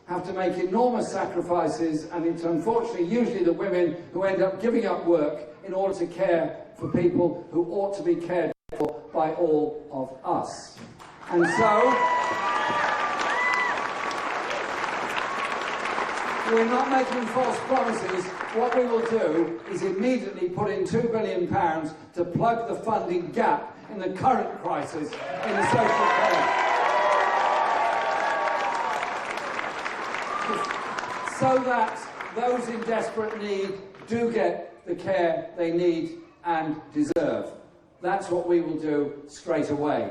have to make enormous sacrifices, and it's unfortunately usually the women who end up giving up work in order to care for people who ought to be cared for by all of us. And so we're not making false promises. What we will do is immediately put in £2 billion to plug the funding gap in the current crisis in the social care. So that those in desperate need do get the care they need and deserve. That's what we will do straight away.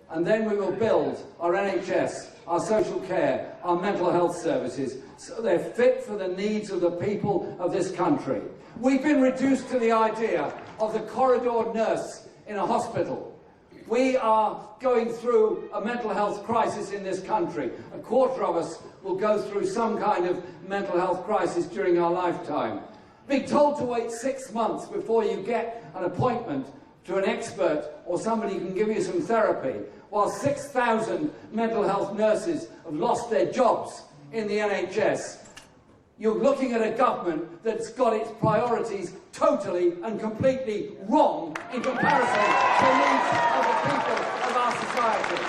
And then we will build our NHS, our social care, our mental health services, so they're fit for the needs of the people of this country. We've been reduced to the idea of the corridor nurse in a hospital. We are going through a mental health crisis in this country. A quarter of us will go through some kind of mental health crisis during our lifetime. Being told to wait 6 months before you get an appointment to an expert or somebody who can give you some therapy, while 6,000 mental health nurses have lost their jobs in the NHS. You're looking at a government that's got its priorities totally and completely wrong in comparison to the needs of the people of our society.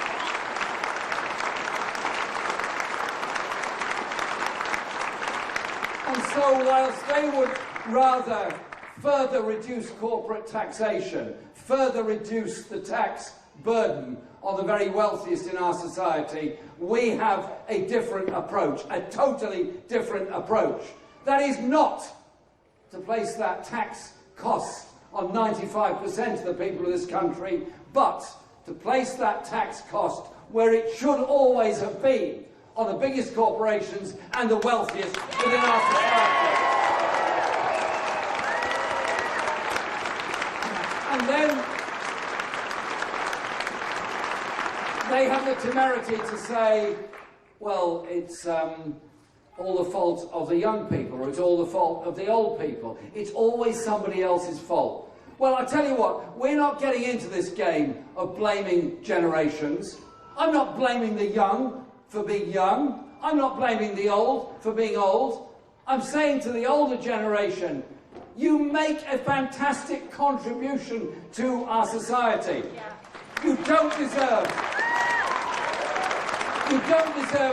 And so whilst they would rather further reduce corporate taxation, further reduce the tax burden on the very wealthiest in our society, we have a different approach, a totally different approach. That is not to place that tax cost on 95% of the people of this country, but to place that tax cost where it should always have been, on the biggest corporations and the wealthiest within our society. And then they have the temerity to say, well, it's all the fault of the young people, or it's all the fault of the old people. It's always somebody else's fault. Well, I tell you what, we're not getting into this game of blaming generations. I'm not blaming the young for being young. I'm not blaming the old for being old. I'm saying to the older generation, you make a fantastic contribution to our society. You don't deserve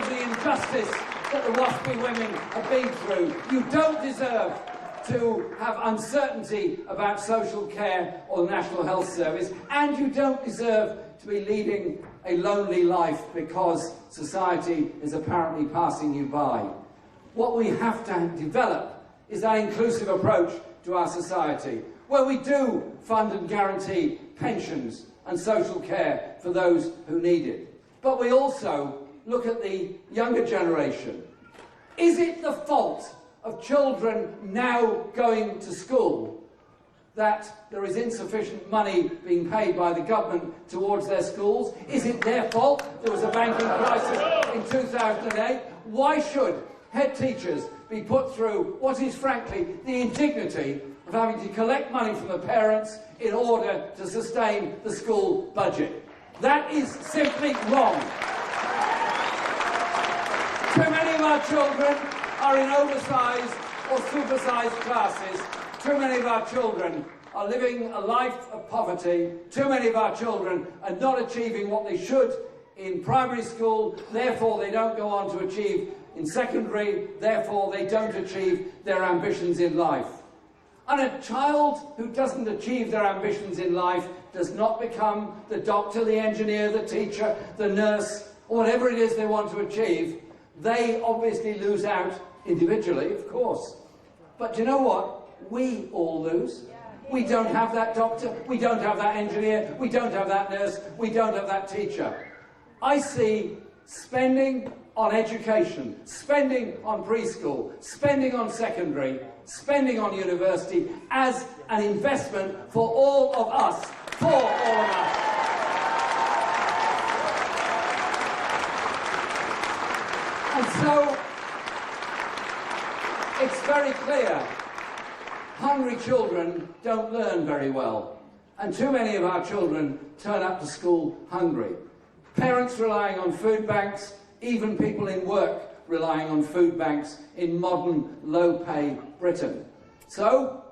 the injustice that the WASPy women have been through. You don't deserve to have uncertainty about social care or the National Health Service, and you don't deserve to be leading a lonely life because society is apparently passing you by. What we have to develop is that inclusive approach to our society, where we do fund and guarantee pensions and social care for those who need it. But we also look at the younger generation. Is it the fault of children now going to school that there is insufficient money being paid by the government towards their schools? Is it their fault there was a banking crisis in 2008? Why should head teachers be put through what is frankly the indignity of having to collect money from the parents in order to sustain the school budget? That is simply wrong. Too many of our children are in oversized or supersized classes. Too many of our children are living a life of poverty. Too many of our children are not achieving what they should in primary school, therefore they don't go on to achieve in secondary, therefore they don't achieve their ambitions in life. And a child who doesn't achieve their ambitions in life does not become the doctor, the engineer, the teacher, the nurse, or whatever it is they want to achieve. They obviously lose out individually, of course. But do you know what? We all lose. We don't have that doctor, we don't have that engineer, we don't have that nurse, we don't have that teacher. I see spending on education, spending on preschool, spending on secondary, spending on university as an investment for all of us, for all of us. And so, it's very clear, hungry children don't learn very well, and too many of our children turn up to school hungry. Parents relying on food banks, even people in work relying on food banks in modern, low-pay Britain. So,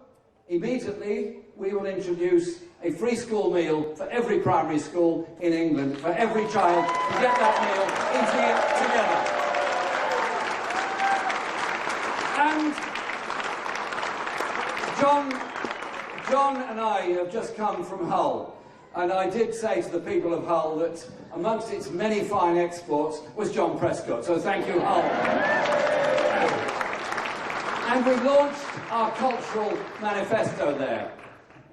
immediately, we will introduce a free school meal for every primary school in England, for every child to get that meal, eating it together. And John and I have just come from Hull, and I did say to the people of Hull that amongst its many fine exports was John Prescott, so thank you, Hull. And we launched our cultural manifesto there.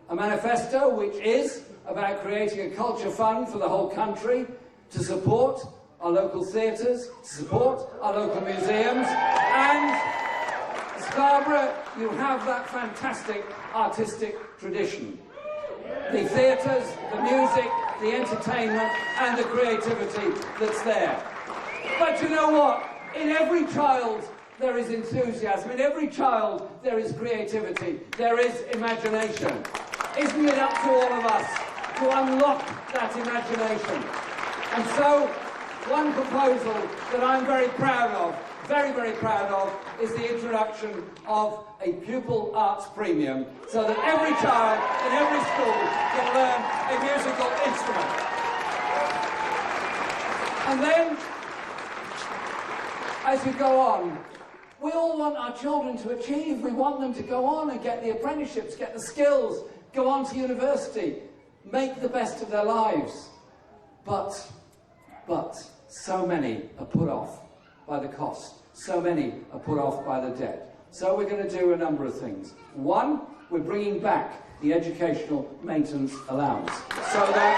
A manifesto which is about creating a culture fund for the whole country to support our local theatres, to support our local museums, and Scarborough, you have that fantastic artistic tradition. The theatres, the music, the entertainment, and the creativity that's there. But you know what? In every child, there is enthusiasm. In every child, there is creativity. There is imagination. Isn't it up to all of us to unlock that imagination? And so, one proposal that I'm very proud of, very, very proud of, is the introduction of a pupil arts premium, so that every child in every school can learn a musical instrument. And then, as you go on, we all want our children to achieve. We want them to go on and get the apprenticeships, get the skills, go on to university, make the best of their lives. But so many are put off by the cost. So many are put off by the debt. So we're going to do a number of things. One, we're bringing back the educational maintenance allowance, so that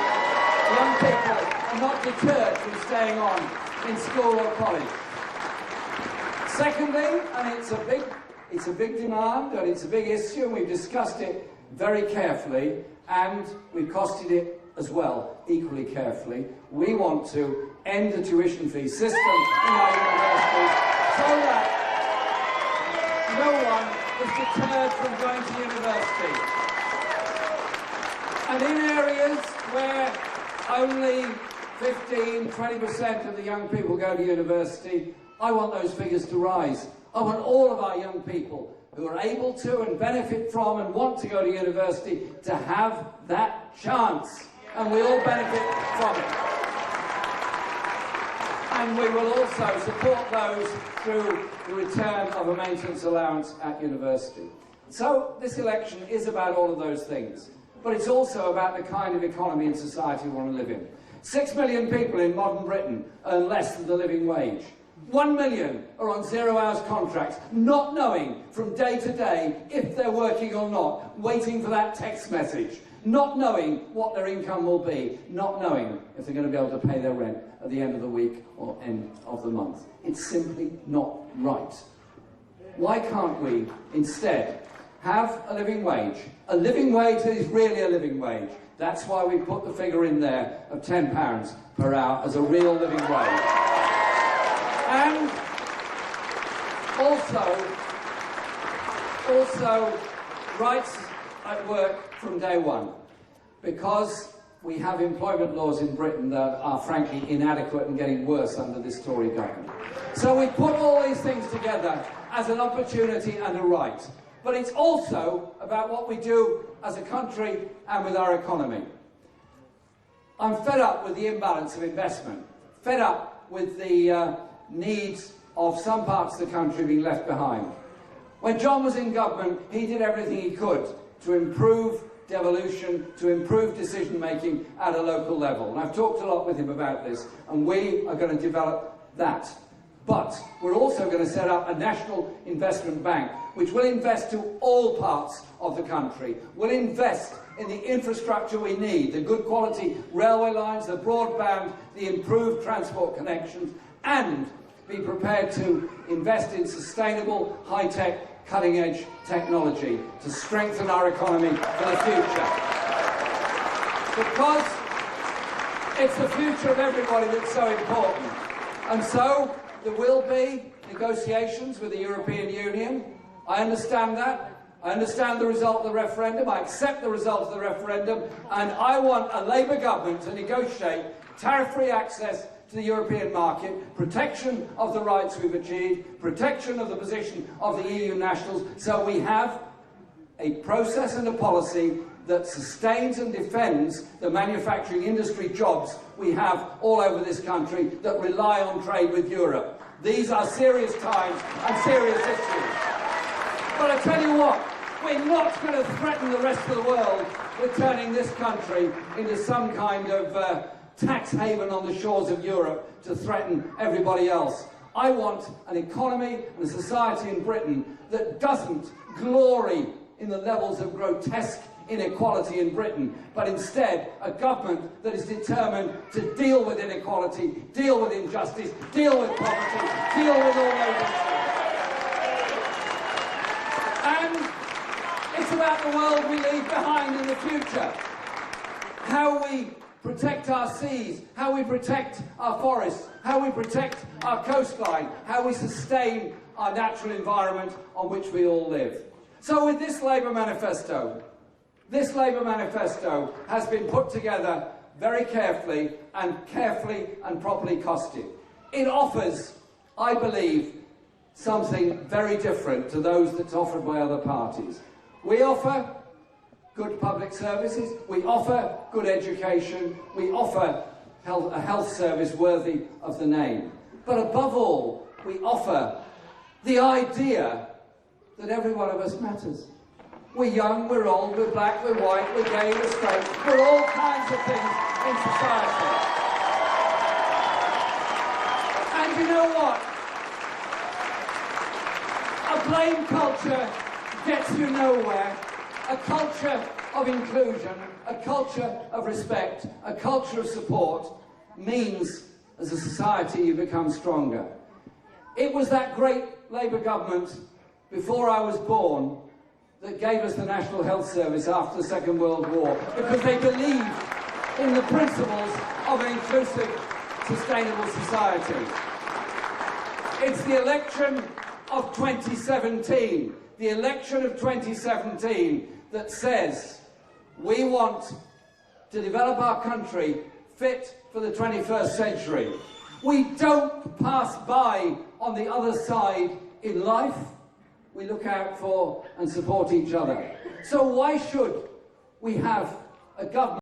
young people are not deterred from staying on in school or college. Secondly, and it's a big demand and it's a big issue, and we've discussed it very carefully, and we've costed it as well, equally carefully. We want to end the tuition fee system in our universities so that no one is deterred from going to university. And in areas where only 15–20% of the young people go to university, I want those figures to rise. I want all of our young people who are able to and benefit from and want to go to university to have that chance. And we all benefit from it. And we will also support those through the return of a maintenance allowance at university. So this election is about all of those things. But it's also about the kind of economy and society we want to live in. 6 million people in modern Britain earn less than the living wage. 1 million are on 0 hours contracts, not knowing from day to day if they're working or not, waiting for that text message, not knowing what their income will be, not knowing if they're going to be able to pay their rent at the end of the week or end of the month. It's simply not right. Why can't we instead have a living wage that is really a living wage? That's why we put the figure in there of £10 per hour as a real living wage. And also rights at work from day one, because we have employment laws in Britain that are frankly inadequate and getting worse under this Tory government. So we put all these things together as an opportunity and a right. But it's also about what we do as a country and with our economy. I'm fed up with the imbalance of investment, fed up with the needs of some parts of the country being left behind. When John was in government, he did everything he could to improve devolution, to improve decision-making at a local level. And I've talked a lot with him about this, and we are going to develop that. But we're also going to set up a national investment bank, which will invest to all parts of the country, will invest in the infrastructure we need, the good quality railway lines, the broadband, the improved transport connections, and be prepared to invest in sustainable, high-tech, cutting-edge technology to strengthen our economy for the future. Because it's the future of everybody that's so important. And so there will be negotiations with the European Union. I understand that. I understand the result of the referendum. I accept the result of the referendum. And I want a Labour government to negotiate tariff-free access to the European market, protection of the rights we've achieved, protection of the position of the EU nationals, so we have a process and a policy that sustains and defends the manufacturing industry jobs we have all over this country that rely on trade with Europe. These are serious times and serious issues. But I tell you what, we're not going to threaten the rest of the world with turning this country into some kind of tax haven on the shores of Europe to threaten everybody else. I want an economy and a society in Britain that doesn't glory in the levels of grotesque inequality in Britain, but instead a government that is determined to deal with inequality, deal with injustice, deal with poverty, deal with all those issues. And it's about the world we leave behind in the future. How we protect our seas, how we protect our forests, how we protect our coastline, how we sustain our natural environment on which we all live. So with this Labour manifesto has been put together very carefully and properly costed. It offers, I believe, something very different to those that's offered by other parties. We offer good public services, we offer good education, we offer a health service worthy of the name. But above all, we offer the idea that every one of us matters. We're young, we're old, we're black, we're white, we're gay, we're straight, we're all kinds of things in society. And you know what? A blame culture gets you nowhere. A culture of inclusion, a culture of respect, a culture of support means, as a society, you become stronger. It was that great Labour government, before I was born, that gave us the National Health Service after the Second World War, because they believed in the principles of an inclusive, sustainable society. It's the election of 2017, the election of 2017, that says we want to develop our country fit for the 21st century. We don't pass by on the other side in life. We look out for and support each other. So why should we have a government